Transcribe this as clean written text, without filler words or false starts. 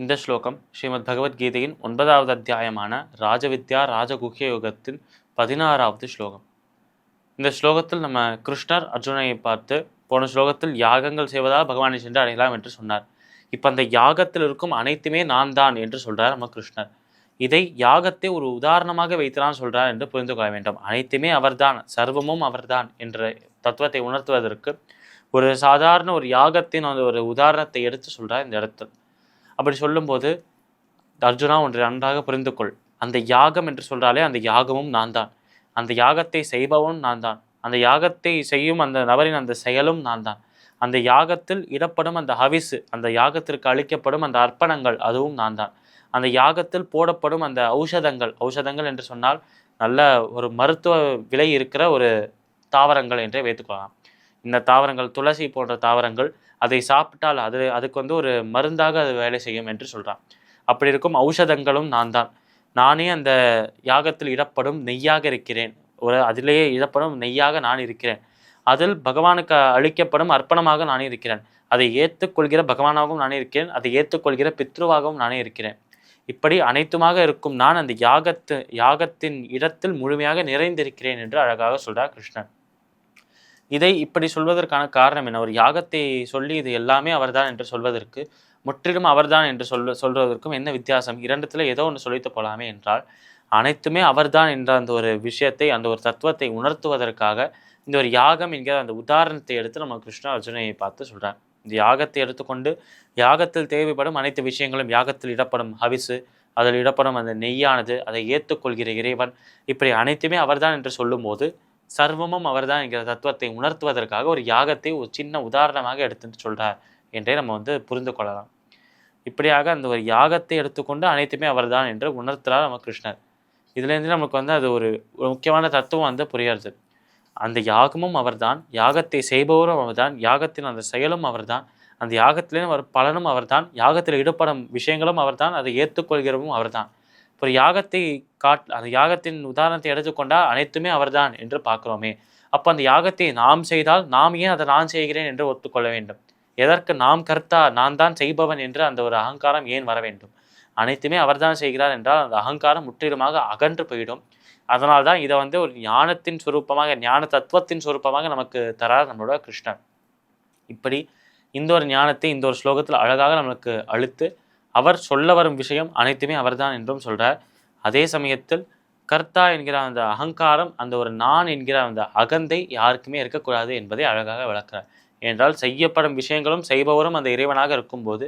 இந்த ஸ்லோகம் ஸ்ரீமத் பகவத்கீதையின் 9வது அத்தியாயமான ராஜவித்யா ராஜகுஹ்ய யோகத்தின் 16வது ஸ்லோகம். இந்த ஸ்லோகத்தில் நம்ம கிருஷ்ணர் அர்ஜுனனை பார்த்து போன ஸ்லோகத்தில் யாகங்கள் செய்வதால் பகவானை சென்று அடையலாம் என்று சொன்னார். இப்போ அந்த யாகத்தில் இருக்கும் அனைத்துமே நான் தான் என்று சொல்றார் நம்ம கிருஷ்ணர். இதை யாகத்தை ஒரு உதாரணமாக வைத்துதான் சொல்றார் என்று புரிந்து கொள்ள வேண்டும். அனைத்துமே அவர்தான், சர்வமும் அவர்தான் என்ற தத்துவத்தை உணர்த்துவதற்கு ஒரு சாதாரண ஒரு யாகத்தின் அந்த ஒரு உதாரணத்தை எடுத்து சொல்றார் இந்த இடத்தில். அப்படி சொல்லும்போது அர்ஜுனா ஒன்றை நன்றாக புரிந்து கொள். அந்த யாகம் என்று சொல்றாலே அந்த யாகமும் நான் தான், அந்த யாகத்தை செய்பவனும் நான் தான், அந்த யாகத்தை செய்யும் அந்த நபரின் அந்த செயலும் நான் தான், அந்த யாகத்தில் இடப்படும் அந்த ஹவிசு, அந்த யாகத்திற்கு அளிக்கப்படும் அந்த அர்ப்பணங்கள் அதுவும் நான் தான், அந்த யாகத்தில் போடப்படும் அந்த ஔஷதங்கள் என்று சொன்னால் நல்ல ஒரு மருத்துவ விலை இருக்கிற ஒரு தாவரங்கள் என்றே வைத்துக்கொள்ளலாம். இந்த தாவரங்கள் துளசி போன்ற தாவரங்கள், அதை சாப்பிட்டால் அதுக்கு ஒரு மருந்தாக அது வேலை செய்யும் என்று சொல்கிறான். அப்படி இருக்கும் ஔஷதங்களும் நான் தான். நானே அந்த யாகத்தில் இடப்படும் நெய்யாக இருக்கிறேன். அதிலேயே இடப்படும் நெய்யாக நான் இருக்கிறேன். அதில் பகவானுக்கு அளிக்கப்படும் அர்ப்பணமாக நானே இருக்கிறேன். அதை ஏற்றுக்கொள்கிற பகவானாகவும் நானே இருக்கிறேன். அதை ஏற்றுக்கொள்கிற பித்ருவாகவும் நானே இருக்கிறேன். இப்படி அனைத்துமாக இருக்கும் நான் அந்த யாகத்தின் இடத்தில் முழுமையாக நிறைந்திருக்கிறேன் என்று அழகாக சொல்றார் கிருஷ்ணன். இதை இப்படி சொல்வதற்கான காரணம் என்ன? ஒரு யாகத்தை சொல்லி இது எல்லாமே அவர்தான் என்று சொல்வதற்கு, முற்றிலும் அவர்தான் என்று சொல்வதற்கும் என்ன வித்தியாசம்? இரண்டுத்துல ஏதோ ஒன்று சொல்லிட்டு போகலாமே என்றால், அனைத்துமே அவர்தான் என்ற அந்த ஒரு விஷயத்தை, அந்த ஒரு தத்துவத்தை உணர்த்துவதற்காக இந்த ஒரு யாகம் என்கிற அந்த உதாரணத்தை எடுத்து நம்ம கிருஷ்ண அர்ஜுனையை பார்த்து சொல்றார். இந்த யாகத்தை எடுத்துக்கொண்டு யாகத்தில் தேவைப்படும் அனைத்து விஷயங்களும், யாகத்தில் இடப்படும் ஹவிசு, அதில் இடப்படும் அந்த நெய்யானது, அதை ஏற்றுக்கொள்கிற இறைவன், இப்படி அனைத்துமே அவர்தான் என்று சொல்லும்போது சர்வமும் அவர்தான் என்கிற தத்துவத்தை உணர்த்துவதற்காக ஒரு யாகத்தை ஒரு சின்ன உதாரணமாக எடுத்துட்டு சொல்றார் என்றே நம்ம புரிந்து கொள்ளலாம். இப்படியாக அந்த ஒரு யாகத்தை எடுத்துக்கொண்டு அனைத்துமே அவர்தான் என்று உணர்த்துறார் நம்ம கிருஷ்ணர். இதுலேருந்து நமக்கு அது ஒரு முக்கியமான தத்துவம் புரியாது. அந்த யாகமும் அவர்தான், யாகத்தை செய்பவரும் அவர்தான், யாகத்தின் அந்த செயலும் அவர்தான், அந்த யாகத்திலேயும் வரும் பலனும் அவர்தான், யாகத்தில் ஈடுபடும் விஷயங்களும் அவர்தான், அதை ஏற்றுக்கொள்கிறவும் அவர்தான். ஒரு யாகத்தை அந்த யாகத்தின் உதாரணத்தை எடுத்துக்கொண்டால் அனைத்துமே அவர்தான் என்று பார்க்கிறோமே. அப்போ அந்த யாகத்தை நாம் செய்தால் நாம் ஏன் அதை நான் செய்கிறேன் என்று ஒத்துக்கொள்ள வேண்டும்? எதற்கு நாம் கர்த்தா, நான் தான் செய்பவன் என்று அந்த ஒரு அகங்காரம் ஏன் வர வேண்டும்? அனைத்துமே அவர்தான் செய்கிறார் என்றால் அந்த அகங்காரம் முற்றிலுமாக அகன்று போயிடும். அதனால்தான் இதை ஒரு ஞானத்தின் சுரூபமாக, ஞான தத்துவத்தின் சுரூபமாக நமக்கு தரார் நம்மளோட கிருஷ்ணன். இப்படி இந்த ஒரு ஞானத்தை இந்த ஒரு ஸ்லோகத்தில் அழகாக நமக்கு அளித்து அவர் சொல்ல வரும் விஷயம் அனைத்துமே அவர்தான் என்றும் சொல்றார். அதே சமயத்தில் கர்த்தா என்கிற அந்த அகங்காரம், அந்த ஒரு நான் என்கிற அந்த அகந்தை யாருக்குமே இருக்கக்கூடாது என்பதை அழகாக விளக்கிறார். என்றால் செய்யப்படும் விஷயங்களும் செய்பவரும் அந்த இறைவனாக இருக்கும்போது